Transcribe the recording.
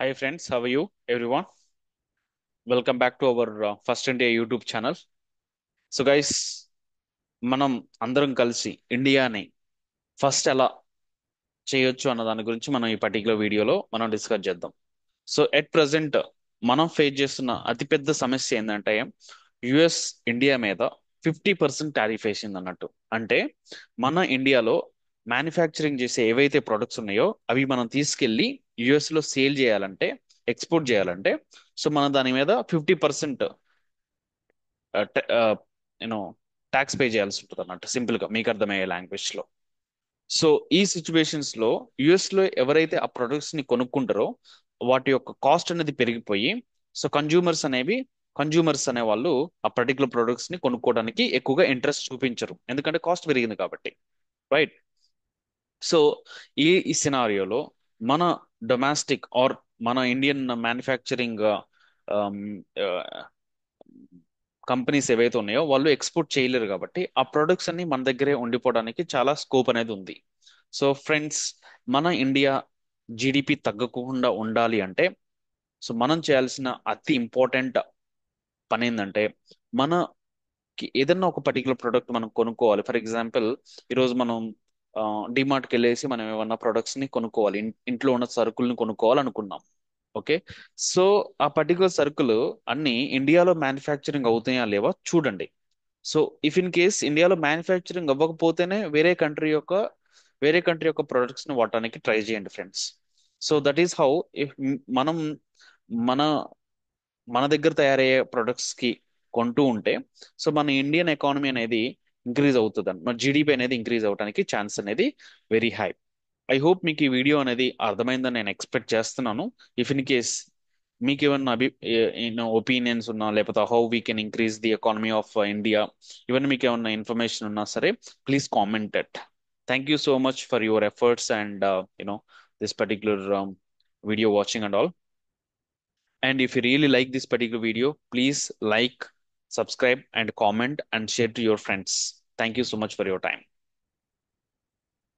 Hi friends, how are you everyone? Welcome back to our First India YouTube channel. So guys, మనం అందరం కలిసి ఇండియాని first ఎలా చేయొచ్చు అన్న దాని గురించి మనం ఈ పర్టికులర్ వీడియోలో మనం డిస్కస్ చేద్దాం. సో ఎట్ ప్రజెంట్ మనం ఫేస్ చేస్తున్న అతిపెద్ద సమస్య ఏంటంటే యుఎస్ ఇండియా మీద 50% టారిఫ్ వేసింది అన్నట్టు. అంటే మన ఇండియాలో మ్యానుఫ్యాక్చరింగ్ చేసే ఏవైతే ప్రొడక్ట్స్ ఉన్నాయో అవి మనం తీసుకెళ్ళి యుఎస్ లో సేల్ చేయాలంటే, ఎక్స్పోర్ట్ చేయాలంటే, సో మనం దాని మీద 50% యూనో ట్యాక్స్ పే చేయాల్సి ఉంటుంది అన్నట్టు, సింపుల్ గా మీకు అర్థమయ్యే లాంగ్వేజ్ లో. సో ఈ సిచ్యువేషన్స్ లో యుఎస్ లో ఎవరైతే ఆ ప్రొడక్ట్స్ ని కొనుక్కుంటారో వాటి యొక్క కాస్ట్ అనేది పెరిగిపోయి, సో కన్జ్యూమర్స్ అనే వాళ్ళు ఆ పర్టికులర్ ప్రొడక్ట్స్ ని కొనుక్కోవడానికి ఎక్కువగా ఇంట్రెస్ట్ చూపించరు, ఎందుకంటే కాస్ట్ పెరిగింది కాబట్టి. రైట్. సో ఈ సినారియోలో మన డొమెస్టిక్ ఆర్ మన ఇండియన్ మ్యానుఫ్యాక్చరింగ్ కంపెనీస్ ఏవైతే ఉన్నాయో వాళ్ళు ఎక్స్పోర్ట్ చేయలేరు కాబట్టి ఆ ప్రొడక్ట్స్ అన్ని మన దగ్గరే ఉండిపోవడానికి చాలా స్కోప్ అనేది ఉంది. సో ఫ్రెండ్స్, మన ఇండియా జీడిపి తగ్గకుండా ఉండాలి అంటే, సో మనం చేయాల్సిన అతి ఇంపార్టెంట్ పని ఏంటంటే, మనకి ఏదన్నా ఒక పర్టికులర్ ప్రోడక్ట్ మనం కొనుక్కోవాలి. ఫర్ ఎగ్జాంపుల్, ఈరోజు మనం డిమార్ట్కి వెళ్ళేసి మనం ఏమన్నా ప్రొడక్ట్స్ ని కొనుక్కోవాలి, ఇంట్లో ఉన్న సరుకుల్ని కొనుక్కోవాలనుకున్నాం. ఓకే. సో ఆ పర్టికులర్ సరుకులు అన్ని ఇండియాలో మ్యానుఫ్యాక్చరింగ్ అవుతాయా లేవా చూడండి. సో ఇఫ్ ఇన్ కేస్ ఇండియాలో మ్యానుఫ్యాక్చరింగ్ అవ్వకపోతేనే వేరే కంట్రీ యొక్క ప్రొడక్ట్స్ ని వాడటానికి ట్రై చేయండి friends. So that is how, if మనం మన మన దగ్గర తయారయ్యే ప్రొడక్ట్స్ కి కొంటూ ఉంటే, సో మన ఇండియన్ ఎకానమీ అనేది ఇంక్రీజ్ అవుతుంది, మన జీడిపి అనేది ఇంక్రీజ్ అవడానికి ఛాన్స్ అనేది వెరీ హై. ఐ హోప్ మీకు ఈ వీడియో అనేది అర్థమైందని నేను ఎక్స్పెక్ట్ చేస్తున్నాను. ఇఫ్ ఇన్ కేస్ మీకు ఏమన్నా ఒపీనియన్స్ ఉన్నా, లేకపోతే how we can increase the economy of India, ఇవన్నీ మీకు ఏమన్నా ఇన్ఫర్మేషన్ ఉన్నా సరే, please comment it. Thank you so much for your efforts and this particular video watching and all. And if you really like this particular video, please like, subscribe, and comment and share to your friends. Thank you so much for your time.